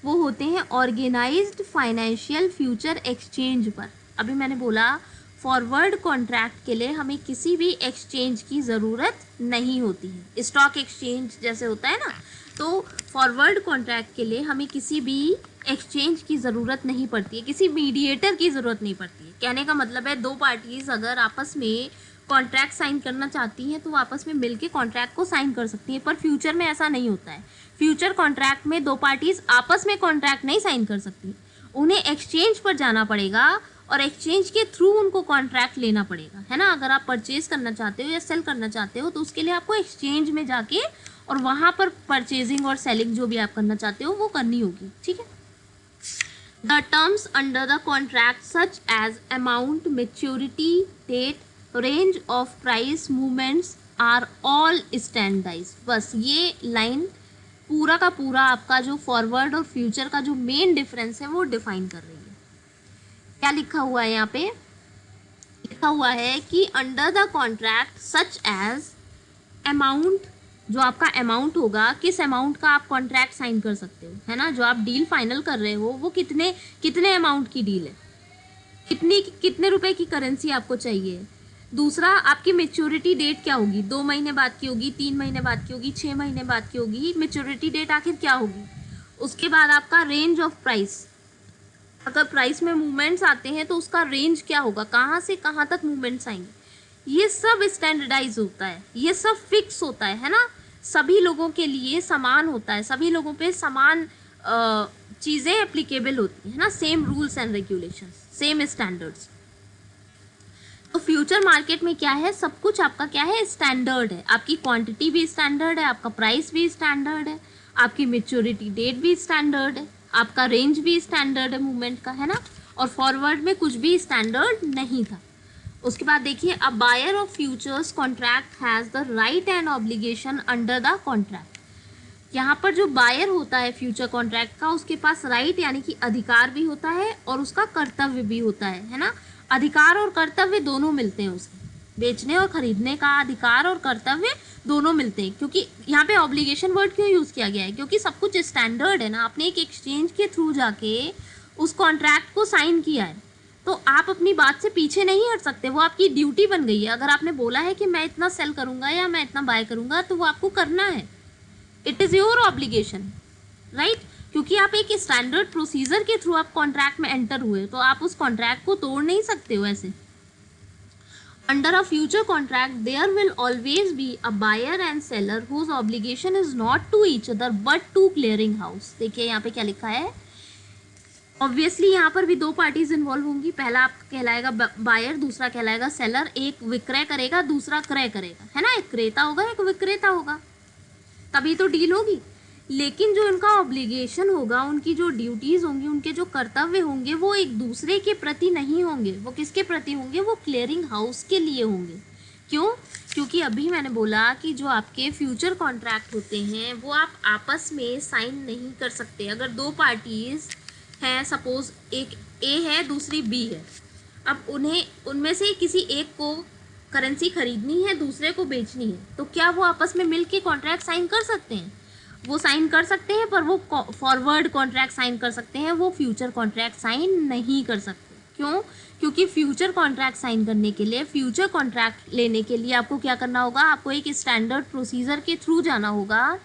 वो होते हैं ऑर्गेनाइज्ड फाइनेंशियल फ्यूचर एक्सचेंज पर। अभी मैंने बोला फॉरवर्ड कॉन्ट्रैक्ट के लिए हमें किसी भी एक्सचेंज की ज़रूरत नहीं होती है। स्टॉक एक्सचेंज जैसे होता है ना, तो फॉरवर्ड कॉन्ट्रैक्ट के लिए हमें किसी भी एक्सचेंज की ज़रूरत नहीं पड़ती है, किसी मीडिएटर की ज़रूरत नहीं पड़ती है। कहने का मतलब है दो पार्टीज़ अगर आपस में कॉन्ट्रैक्ट साइन करना चाहती हैं तो वो आपस में मिलके कॉन्ट्रैक्ट को साइन कर सकती हैं, पर फ्यूचर में ऐसा नहीं होता है। फ्यूचर कॉन्ट्रैक्ट में दो पार्टीज़ आपस में कॉन्ट्रैक्ट नहीं साइन कर सकती, उन्हें एक्सचेंज पर जाना पड़ेगा और एक्सचेंज के थ्रू उनको कॉन्ट्रैक्ट लेना पड़ेगा, है ना। अगर आप परचेज करना चाहते हो या सेल करना चाहते हो तो उसके लिए आपको एक्सचेंज में जाके और वहाँ पर परचेजिंग और सेलिंग जो भी आप करना चाहते हो वो करनी होगी, ठीक है। The terms under the contract such as amount, maturity date, range of price movements are all standardised. बस ये लाइन पूरा का पूरा आपका जो फॉरवर्ड और फ्यूचर का जो मेन डिफरेंस है वो डिफाइन कर रही है। क्या लिखा हुआ है यहाँ पे, लिखा हुआ है कि under the contract such as amount, जो आपका अमाउंट होगा, किस अमाउंट का आप कॉन्ट्रैक्ट साइन कर सकते हो, है ना। जो आप डील फाइनल कर रहे हो वो कितने अमाउंट की डील है, कितने रुपए की करेंसी आपको चाहिए। दूसरा, आपकी मेच्योरिटी डेट क्या होगी, 2 महीने बाद की होगी, 3 महीने बाद की होगी, 6 महीने बाद की होगी, मेच्योरिटी डेट आखिर क्या होगी। उसके बाद आपका रेंज ऑफ प्राइस, अगर प्राइस में मूवमेंट्स आते हैं तो उसका रेंज क्या होगा, कहाँ से कहाँ तक मूवमेंट्स आएंगे। ये सब स्टैंडर्डाइज होता है, ये सब फिक्स होता है ना। सभी लोगों के लिए समान होता है, सभी लोगों पे समान चीज़ें एप्लीकेबल होती है ना, same rules and regulations, same standards. तो फ्यूचर मार्केट में क्या है, सब कुछ आपका क्या है, स्टैंडर्ड है। आपकी क्वांटिटी भी स्टैंडर्ड है, आपका प्राइस भी स्टैंडर्ड है, आपकी मेच्योरिटी डेट भी स्टैंडर्ड है, आपका रेंज भी स्टैंडर्ड है मूवमेंट का, है ना। और फॉरवर्ड में कुछ भी स्टैंडर्ड नहीं था। उसके बाद देखिए, a buyer of futures contract has the right and obligation under the contract. यहाँ पर जो बायर होता है फ्यूचर कॉन्ट्रैक्ट का, उसके पास राइट यानी कि अधिकार भी होता है और उसका कर्तव्य भी होता है ना। अधिकार और कर्तव्य दोनों मिलते हैं उसके, बेचने और खरीदने का अधिकार और कर्तव्य दोनों मिलते हैं। क्योंकि यहाँ पे ऑब्लिगेशन वर्ड क्यों यूज़ किया गया है, क्योंकि सब कुछ स्टैंडर्ड है ना। आपने एक एक्सचेंज के थ्रू जाके उस कॉन्ट्रैक्ट को साइन किया है तो आप अपनी बात से पीछे नहीं हट सकते, वो आपकी ड्यूटी बन गई है। अगर आपने बोला है कि मैं इतना सेल करूँगा या मैं इतना बाय करूँगा तो वो आपको करना है, it is your obligation, right. क्योंकि आप एक स्टैंडर्ड प्रोसीजर के थ्रू आप कॉन्ट्रैक्ट में एंटर हुए तो आप उस कॉन्ट्रैक्ट को तोड़ नहीं सकते हो ऐसे। Under a future contract, there will always be a buyer and seller whose obligation is not to each other but to clearing house। देखिए यहाँ पे क्या लिखा है, ऑब्वियसली यहाँ पर भी दो पार्टीज इन्वॉल्व होंगी। पहला आपका कहलाएगा बायर, दूसरा कहलाएगा सेलर। एक विक्रय करेगा, दूसरा क्रय करेगा, है ना। एक क्रेता होगा, एक विक्रेता होगा, तभी तो डील होगी। लेकिन जो उनका ऑब्लिगेशन होगा, उनकी जो ड्यूटीज़ होंगी, उनके जो कर्तव्य होंगे, वो एक दूसरे के प्रति नहीं होंगे। वो किसके प्रति होंगे, वो क्लियरिंग हाउस के लिए होंगे। क्यों, क्योंकि अभी मैंने बोला कि जो आपके फ्यूचर कॉन्ट्रैक्ट होते हैं वो आप आपस में साइन नहीं कर सकते। अगर दो पार्टीज़ हैं, सपोज एक ए है दूसरी बी है, अब उनमें से किसी एक को करेंसी खरीदनी है, दूसरे को बेचनी है, तो क्या वो आपस में मिल के कॉन्ट्रैक्ट साइन कर सकते हैं? वो साइन कर सकते हैं, पर वो फॉरवर्ड कॉन्ट्रैक्ट साइन कर सकते हैं, वो फ्यूचर कॉन्ट्रैक्ट साइन नहीं कर सकते। क्यों, क्योंकि फ्यूचर कॉन्ट्रैक्ट साइन करने के लिए, फ्यूचर कॉन्ट्रैक्ट लेने के लिए आपको क्या करना होगा, आपको एक स्टैंडर्ड प्रोसीजर के थ्रू जाना होगा,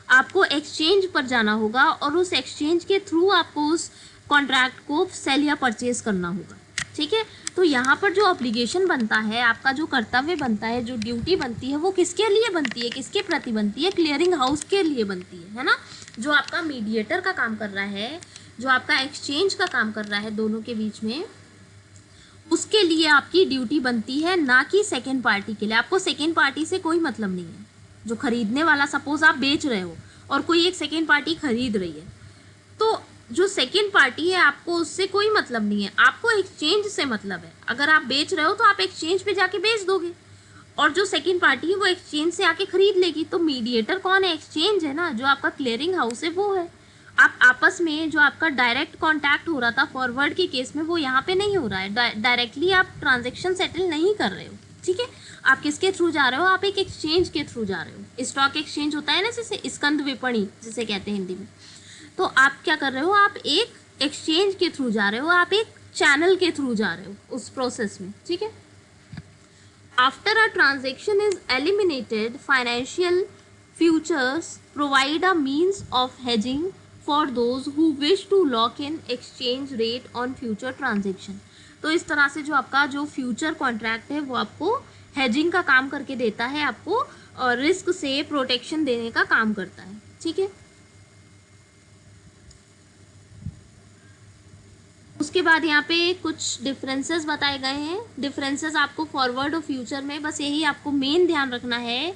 आपको एक्सचेंज पर जाना होगा और उस एक्सचेंज के थ्रू आपको उस कॉन्ट्रैक्ट को सेल या परचेज करना होगा, ठीक है। तो यहाँ पर जो ऑब्लिगेशन बनता है, आपका जो कर्तव्य बनता है, जो ड्यूटी बनती है, वो किसके लिए बनती है, किसके प्रति बनती है, क्लियरिंग हाउस के लिए बनती है ना। जो आपका मीडिएटर का काम कर रहा है, जो आपका एक्सचेंज का काम कर रहा है दोनों के बीच में, उसके लिए आपकी ड्यूटी बनती है, ना कि सेकेंड पार्टी के लिए। आपको सेकेंड पार्टी से कोई मतलब नहीं है, जो खरीदने वाला, सपोज आप बेच रहे हो और कोई एक सेकेंड पार्टी खरीद रही है, तो जो सेकेंड पार्टी है आपको उससे कोई मतलब नहीं है, आपको एक्सचेंज से मतलब है। अगर आप बेच रहे हो तो आप एक्सचेंज पे जाके बेच दोगे, और जो सेकेंड पार्टी है वो एक्सचेंज से आके खरीद लेगी। तो मीडिएटर कौन है? एक्सचेंज है ना, जो आपका क्लियरिंग हाउस है वो है। आप आपस में जो आपका डायरेक्ट कांटेक्ट हो रहा था फॉरवर्ड के केस में, वो यहाँ पे नहीं हो रहा है। डायरेक्टली आप ट्रांजेक्शन सेटल नहीं कर रहे हो, ठीक है। आप किसके थ्रू जा रहे हो? आप एक एक्सचेंज के थ्रू जा रहे हो। स्टॉक एक्सचेंज होता है ना, जैसे स्कंद विपणि जिसे कहते हैं हिंदी में। तो आप क्या कर रहे हो? आप एक एक्सचेंज के थ्रू जा रहे हो, आप एक चैनल के थ्रू जा रहे हो उस प्रोसेस में, ठीक है। After a transaction is eliminated, financial futures provide a means of hedging for those who wish to lock in exchange rate on future transaction. तो इस तरह से जो आपका जो फ्यूचर कॉन्ट्रैक्ट है वो आपको हेजिंग का काम करके देता है, आपको रिस्क से प्रोटेक्शन देने का काम करता है, ठीक है। उसके बाद यहाँ पे कुछ डिफरेंसेस बताए गए हैं। डिफरेंसेस आपको फॉरवर्ड और फ्यूचर में, बस यही आपको मेन ध्यान रखना है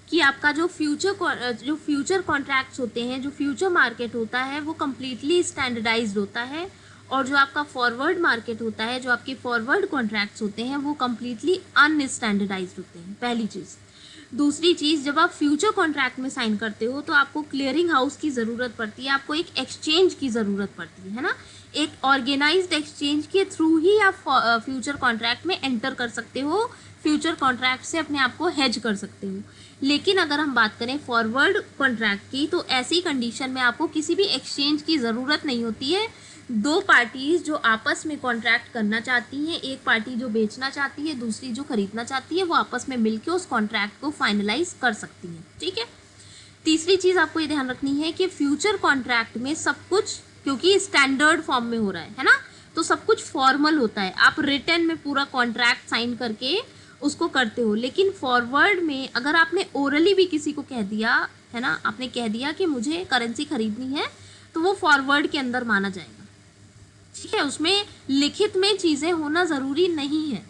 कि आपका जो फ्यूचर कॉन्ट्रैक्ट्स होते हैं, जो फ्यूचर मार्केट होता है वो कम्प्लीटली स्टैंडर्डाइज्ड होता है, और जो आपका फॉरवर्ड मार्केट होता है, जो आपके फॉरवर्ड कॉन्ट्रैक्ट्स होते हैं वो कम्प्लीटली अनस्टैंडर्डाइज्ड होते हैं, पहली चीज़। दूसरी चीज़, जब आप फ्यूचर कॉन्ट्रैक्ट में साइन करते हो तो आपको क्लियरिंग हाउस की ज़रूरत पड़ती है, आपको एक एक्सचेंज की ज़रूरत पड़ती है ना। एक ऑर्गेनाइज्ड एक्सचेंज के थ्रू ही आप फ्यूचर कॉन्ट्रैक्ट में एंटर कर सकते हो, फ्यूचर कॉन्ट्रैक्ट से अपने आप को हेज कर सकते हो। लेकिन अगर हम बात करें फॉरवर्ड कॉन्ट्रैक्ट की, तो ऐसी कंडीशन में आपको किसी भी एक्सचेंज की ज़रूरत नहीं होती है। दो पार्टीज जो आपस में कॉन्ट्रैक्ट करना चाहती हैं, एक पार्टी जो बेचना चाहती है, दूसरी जो खरीदना चाहती है, वो आपस में मिलकर उस कॉन्ट्रैक्ट को फाइनलाइज कर सकती हैं, ठीक है। तीसरी चीज़ आपको ये ध्यान रखनी है कि फ्यूचर कॉन्ट्रैक्ट में सब कुछ, क्योंकि स्टैंडर्ड फॉर्म में हो रहा है ना, तो सब कुछ फॉर्मल होता है। आप रिटन में पूरा कॉन्ट्रैक्ट साइन करके उसको करते हो। लेकिन फॉरवर्ड में अगर आपने ओरली भी किसी को कह दिया है ना, आपने कह दिया कि मुझे करेंसी खरीदनी है, तो वो फॉरवर्ड के अंदर माना जाएगा, ठीक है। उसमें लिखित में चीज़ें होना ज़रूरी नहीं है,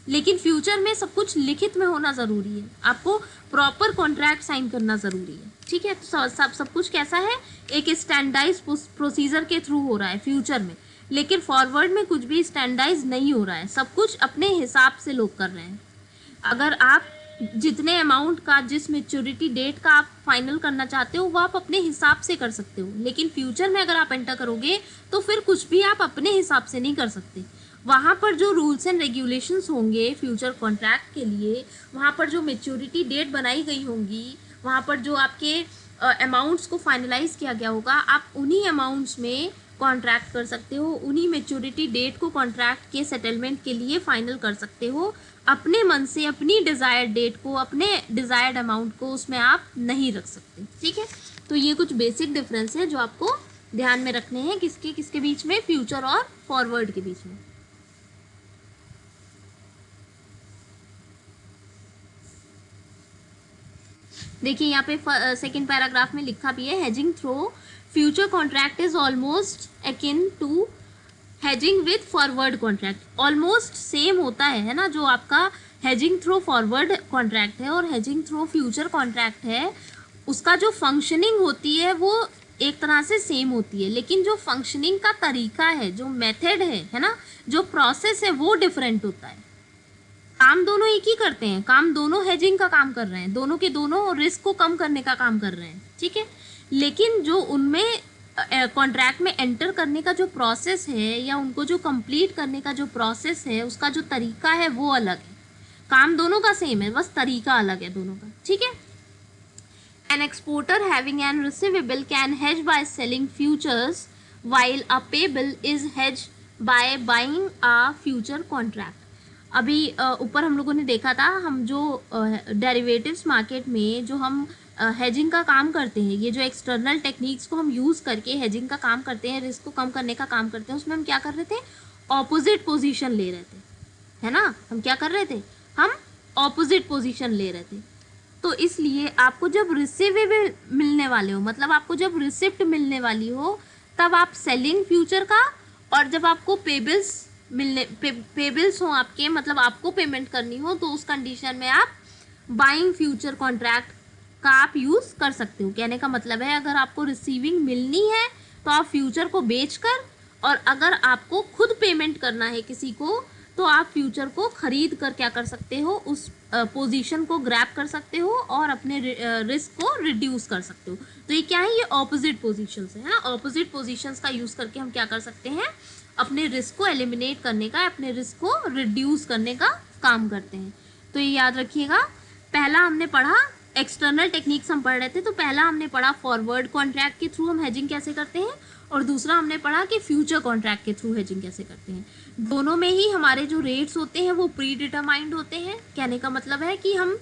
लेकिन फ्यूचर में सब कुछ लिखित में होना ज़रूरी है। आपको प्रॉपर कॉन्ट्रैक्ट साइन करना ज़रूरी है, ठीक है। तो सब कुछ कैसा है? एक स्टैंडर्डाइज प्रोसीजर के थ्रू हो रहा है फ्यूचर में, लेकिन फॉरवर्ड में कुछ भी स्टैंडर्डाइज नहीं हो रहा है, सब कुछ अपने हिसाब से लोग कर रहे हैं। अगर आप जितने अमाउंट का, जिस मेच्योरिटी डेट का आप फाइनल करना चाहते हो, वो आप अपने हिसाब से कर सकते हो। लेकिन फ्यूचर में अगर आप एंटर करोगे तो फिर कुछ भी आप अपने हिसाब से नहीं कर सकते। वहाँ पर जो रूल्स एंड रेगुलेशंस होंगे फ्यूचर कॉन्ट्रैक्ट के लिए, वहाँ पर जो मेच्योरिटी डेट बनाई गई होंगी, वहाँ पर जो आपके अमाउंट्स को फाइनलाइज किया गया होगा, आप उन्हीं अमाउंट्स में कॉन्ट्रैक्ट कर सकते हो, उन्हीं मेच्योरिटी डेट को कॉन्ट्रैक्ट के सेटलमेंट के लिए फाइनल कर सकते हो। अपने मन से अपनी डिज़ायर्ड डेट को, अपने डिज़ायर्ड अमाउंट को उसमें आप नहीं रख सकते, ठीक है। तो ये कुछ बेसिक डिफरेंस है जो आपको ध्यान में रखने हैं, किसके किसके बीच में? फ्यूचर और फॉरवर्ड के बीच में। देखिए यहाँ पे सेकेंड पैराग्राफ में लिखा भी है, hedging through future contract is almost akin to hedging with forward contract. Almost same होता है ना, जो आपका हेजिंग थ्रू फॉरवर्ड कॉन्ट्रैक्ट है और हेजिंग थ्रू फ्यूचर कॉन्ट्रैक्ट है, उसका जो फंक्शनिंग होती है वो एक तरह से सेम होती है, लेकिन जो फंक्शनिंग का तरीका है, जो मेथड है ना, जो प्रोसेस है, वो डिफरेंट होता है। काम दोनों एक ही करते हैं, काम दोनों हेजिंग का काम कर रहे हैं, दोनों के दोनों रिस्क को कम करने का काम कर रहे हैं, ठीक है। लेकिन जो उनमें कॉन्ट्रैक्ट में एंटर करने का जो प्रोसेस है, या उनको जो कंप्लीट करने का जो प्रोसेस है, उसका जो तरीका है वो अलग है। काम दोनों का सेम है, बस तरीका अलग है दोनों का, ठीक है। An exporter having an receivable can hedge by selling futures while a payable is hedged by buying a future contract. अभी ऊपर हम लोगों ने देखा था, हम जो डेरिवेटिव्स मार्केट में जो हम हेजिंग का काम करते हैं, ये जो एक्सटर्नल टेक्निक्स को हम यूज़ करके हेजिंग का काम करते हैं, रिस्क को कम करने का काम करते हैं, उसमें हम क्या कर रहे थे? ऑपोजिट पोजीशन ले रहे थे, है ना। हम क्या कर रहे थे? हम ऑपोजिट पोजीशन ले रहे थे। तो इसलिए आपको जब रिसीवेबल मिलने वाले हो, मतलब आपको जब रिसिप्ट मिलने वाली हो, तब आप सेलिंग फ्यूचर का, और जब आपको पेबल्स हो आपके, मतलब आपको पेमेंट करनी हो, तो उस कंडीशन में आप बाइंग फ्यूचर कॉन्ट्रैक्ट का आप यूज़ कर सकते हो। कहने का मतलब है अगर आपको रिसीविंग मिलनी है तो आप फ्यूचर को बेचकर, और अगर आपको खुद पेमेंट करना है किसी को तो आप फ्यूचर को खरीद कर क्या कर सकते हो, उस पोजीशन को ग्रैब कर सकते हो और अपने रिस्क को रिड्यूस कर सकते हो। तो ये क्या है, ये ऑपोजिट पोजीशंस है ना। ऑपोजिट पोजीशंस का यूज़ करके हम क्या कर सकते हैं, अपने रिस्क को एलिमिनेट करने का, अपने रिस्क को रिड्यूस करने का काम करते हैं। तो ये याद रखिएगा। पहला हमने पढ़ा एक्सटर्नल टेक्निक्स हम पढ़ रहे थे, तो पहला हमने पढ़ा फॉरवर्ड कॉन्ट्रैक्ट के थ्रू हम हेजिंग कैसे करते हैं, और दूसरा हमने पढ़ा कि फ्यूचर कॉन्ट्रैक्ट के थ्रू हेजिंग कैसे करते हैं। दोनों में ही हमारे जो रेट्स होते हैं वो प्री डिटरमाइंड होते हैं। कहने का मतलब है कि हम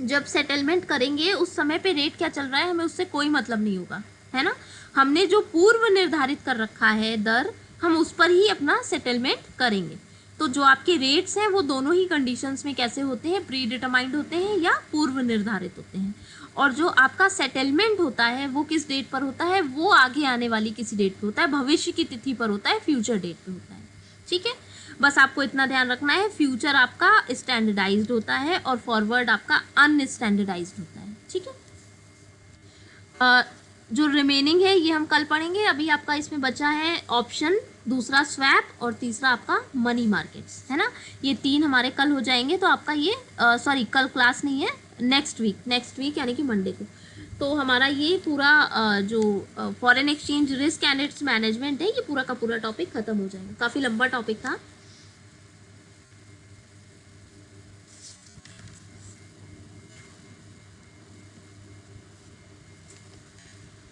जब सेटलमेंट करेंगे उस समय पे रेट क्या चल रहा है हमें उससे कोई मतलब नहीं होगा, है ना। हमने जो पूर्व निर्धारित कर रखा है दर, हम उस पर ही अपना सेटलमेंट करेंगे। तो जो आपके रेट्स हैं वो दोनों ही कंडीशंस में कैसे होते हैं, प्री डिटरमाइंड होते हैं या पूर्व निर्धारित होते हैं। और जो आपका सेटलमेंट होता है वो किस डेट पर होता है, वो आगे आने वाली किसी डेट पे होता है, भविष्य की तिथि पर होता है, फ्यूचर डेट पे होता है। ठीक है, बस आपको इतना ध्यान रखना है, फ्यूचर आपका स्टैंडर्डाइज्ड होता है और फॉरवर्ड आपका अनस्टैंडर्डाइज्ड होता है। ठीक है, जो रिमेनिंग है ये हम कल पढ़ेंगे। अभी आपका इसमें बचा है ऑप्शन, दूसरा स्वैप और तीसरा आपका मनी मार्केट्स, है ना। ये तीन हमारे कल हो जाएंगे। तो आपका ये सॉरी कल क्लास नहीं है, नेक्स्ट वीक यानी कि मंडे को। तो हमारा ये पूरा जो foreign exchange risk and it's management है, ये पूरा का पूरा टॉपिक खत्म हो जाएगा। काफ़ी लंबा टॉपिक था।